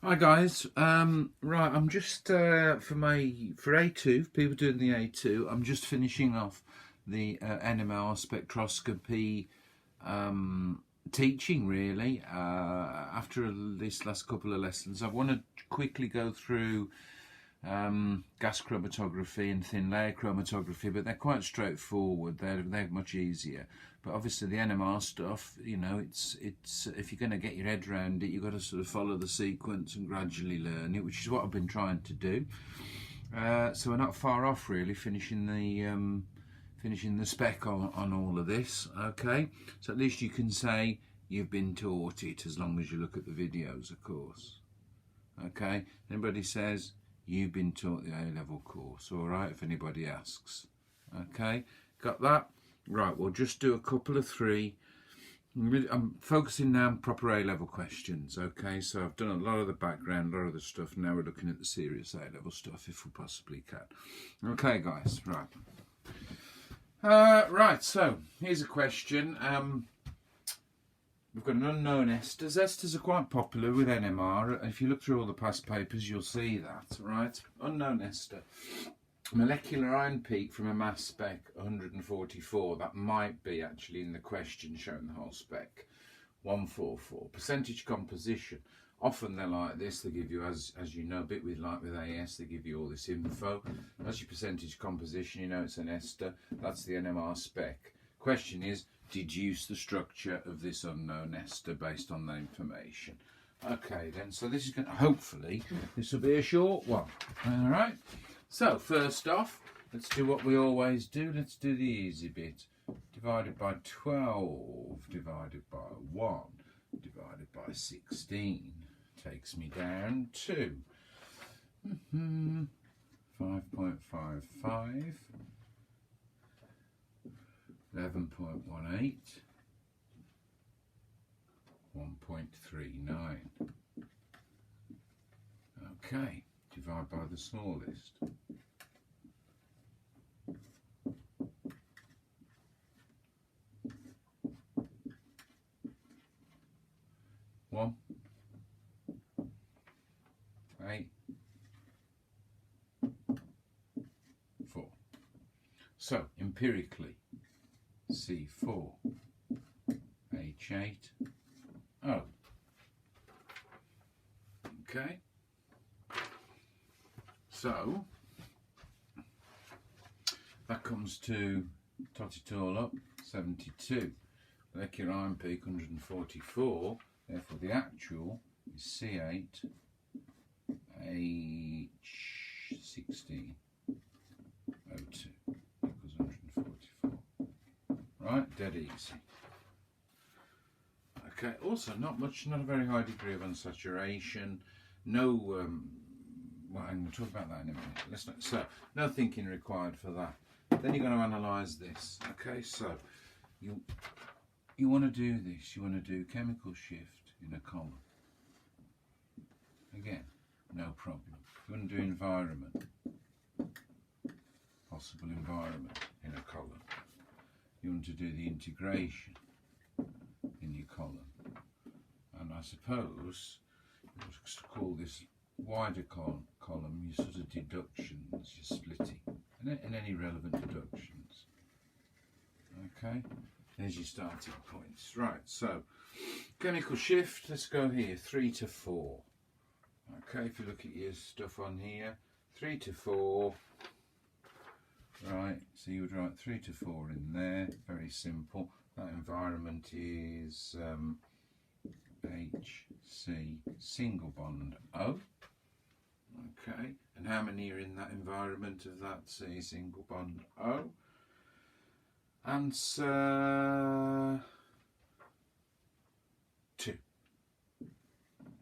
Hi guys, right, I'm just for A2, people doing the A2, I'm just finishing off the NMR spectroscopy teaching really. After this last couple of lessons, I want to quickly go through gas chromatography and thin layer chromatography, but they're quite straightforward. They're much easier. But obviously the NMR stuff, you know, it's if you're going to get your head around it, you've got to sort of follow the sequence and gradually learn it, which is what I've been trying to do. So we're not far off really finishing the spec on all of this. Okay, so at least you can say you've been taught it, as long as you look at the videos, of course. Okay, anybody says you've been taught the A-level course, all right, if anybody asks. Okay, got that? Right, we'll just do a couple of three. I'm focusing now on proper A-level questions, okay? So I've done a lot of the background, a lot of the stuff. Now we're looking at the serious A-level stuff, if we possibly can. Okay, guys, right. Right, so here's a question. We've got an unknown esters. Esters are quite popular with NMR. If you look through all the past papers, you'll see that, right? Unknown ester. Molecular iron peak from a mass spec 144. That might be actually in the question showing the whole spec. 144. Percentage composition. Often they're like this. They give you, as you know, a bit with AS, they give you all this info. That's your percentage composition. You know it's an ester. That's the NMR spec. Question is, deduce the structure of this unknown ester based on that information. Okay then, so this is going to, hopefully, this will be a short one. All right. So first off, let's do what we always do. Let's do the easy bit. Divided by 12, divided by 1, divided by 16, takes me down to 5.55, 11.18, 1.39. Okay, divide by the smallest. 1, 8, 4. So empirically, C4, H8, O. Okay. So that comes to, tot it all up, 72. Molecular iron peak 144. Therefore the actual is C8, H16, O2 equals 144. Right, dead easy. Okay, also not a very high degree of unsaturation. No, well, I'm going to talk about that in a minute. So, no thinking required for that. Then you're going to analyse this. Okay, so you want to do this. You want to do chemical shift in a column. Again, no problem. You want to do environment, possible environment in a column. You want to do the integration in your column. And I suppose you call this wider column your sort of deductions, your splitting, and any relevant deductions. Okay, there's your starting points. Right, so chemical shift, let's go here, 3 to 4. Okay, if you look at your stuff on here, 3 to 4. Right, so you would write 3 to 4 in there, very simple. That environment is HC single bond O. Okay, and how many are in that environment of that C single bond O? Answer 2.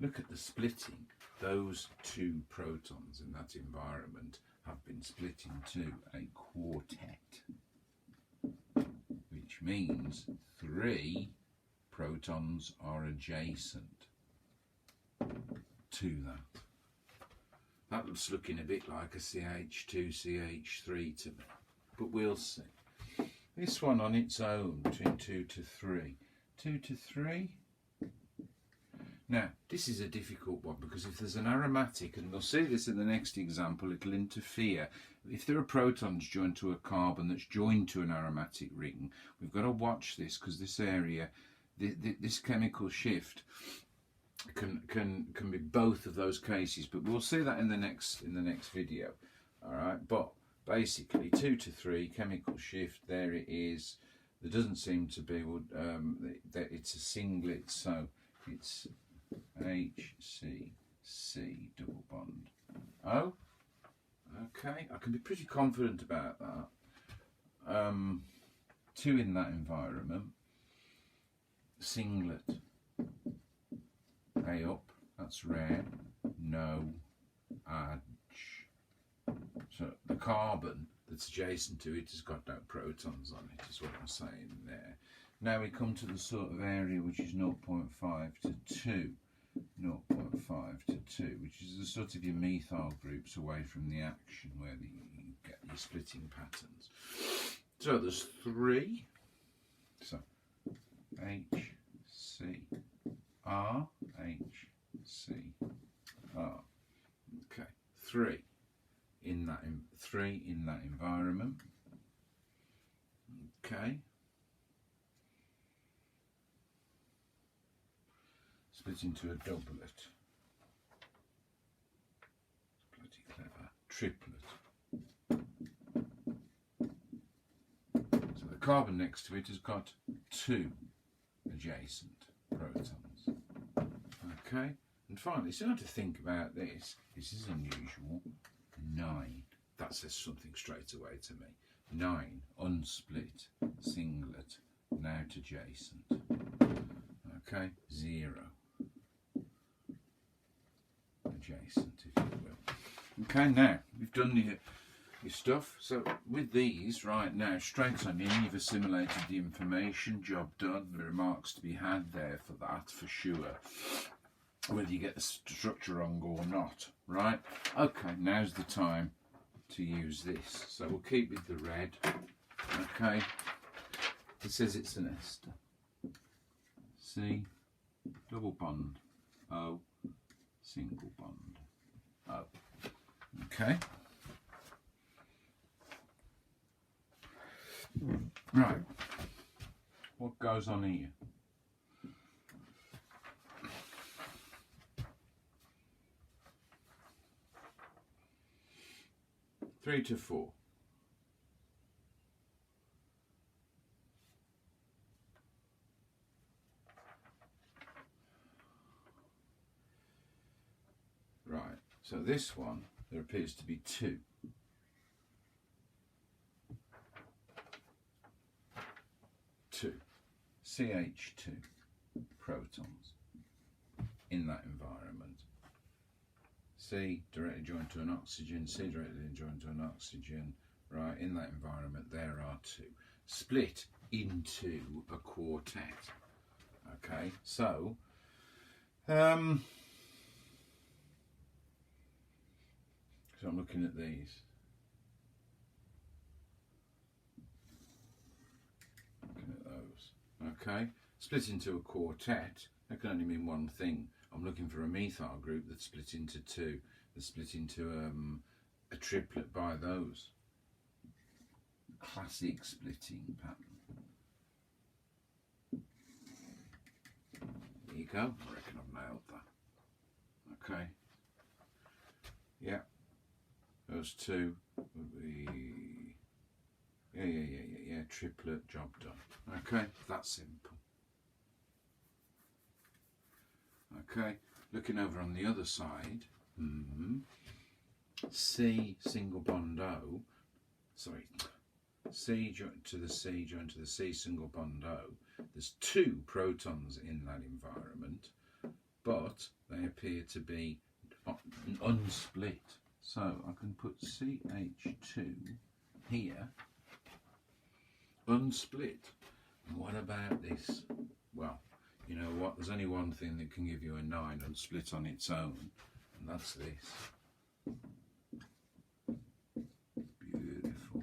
Look at the splitting. Those 2 protons in that environment have been split into a quartet, which means 3 protons are adjacent to that. That looks looking a bit like a CH2, CH3 to me, but we'll see. This one on its own, between 2 to 3. 2 to 3. Now, this is a difficult one because if there's an aromatic, and we'll see this in the next example, it'll interfere. If there are protons joined to a carbon that's joined to an aromatic ring, we've got to watch this because this area, this chemical shift can be both of those cases, but we'll see that in the next video. All right, but basically 2 to 3 chemical shift, there it is. There doesn't seem to be, that it's a singlet, so it's HCC double bond O. Okay, I can be pretty confident about that. 2 in that environment. Singlet A up, that's rare. No edge. So the carbon that's adjacent to it has got no protons on it, is what I'm saying there. Now we come to the sort of area which is 0.5 to 2. 0.5 to 2, which is the sort of your methyl groups away from the action where you get your splitting patterns. So there's 3. So HCr, HCr. Okay, 3 in that environment. Okay. Split into a doublet. Bloody clever. Triplet. So the carbon next to it has got 2 adjacent protons. Okay, and finally, so to think about this. This is unusual. 9. That says something straight away to me. 9 unsplit singlet, now adjacent. Okay, 0 adjacent, if you will. Okay, now we've done your stuff. So with these right now, straight on in, you've assimilated the information. Job done. The remarks to be had there for that, for sure. Whether you get the structure wrong or not, right? Okay, now's the time to use this. So we'll keep with the red. Okay, it says it's an ester. C, double bond, O, single bond, O. Okay. Right. What goes on here? Three to 4. Right, so this one, there appears to be 2. CH2 protons in that environment. C directly joined to an oxygen, C directly joined to an oxygen. Right, in that environment there are 2. Split into a quartet. Okay, so I'm looking at these. Looking at those. Okay, split into a quartet. That can only mean one thing. I'm looking for a methyl group that's split into 2. That's split into a triplet by those. Classic splitting pattern. There you go. I reckon I've nailed that. Okay. Yeah. Those 2 would be. Yeah. Triplet, job done. Okay, that's simple. Okay, looking over on the other side, C single bond O, sorry, C joined to the C joined to the C single bond O. There's 2 protons in that environment, but they appear to be unsplit. So I can put CH2 here, unsplit. And what about this? Well, you know what, there's only one thing that can give you a 9 unsplit on its own, and that's this. Beautiful.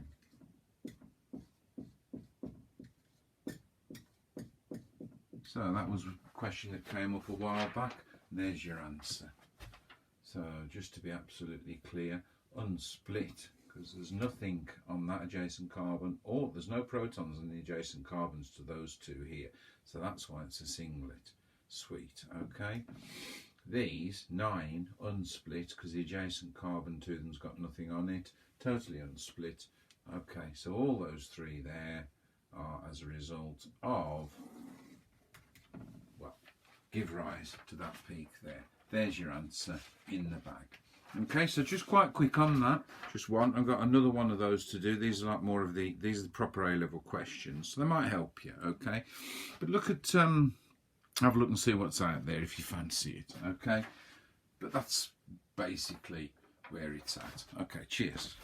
So that was a question that came up a while back. And there's your answer. So just to be absolutely clear, unsplit, because there's nothing on that adjacent carbon, or there's no protons in the adjacent carbons to those two here. So that's why it's a singlet. Sweet, okay. These 9 unsplit because the adjacent carbon to them's got nothing on it, totally unsplit. Okay, so all those 3 there are as a result of, well, give rise to that peak there. There's your answer in the bag. Okay, so just quite quick on that, just one. I've got another one of those to do. These are like more of these are the proper A-level questions, so they might help you, okay. But look at, have a look and see what's out there if you fancy it, okay. But that's basically where it's at. Okay, cheers.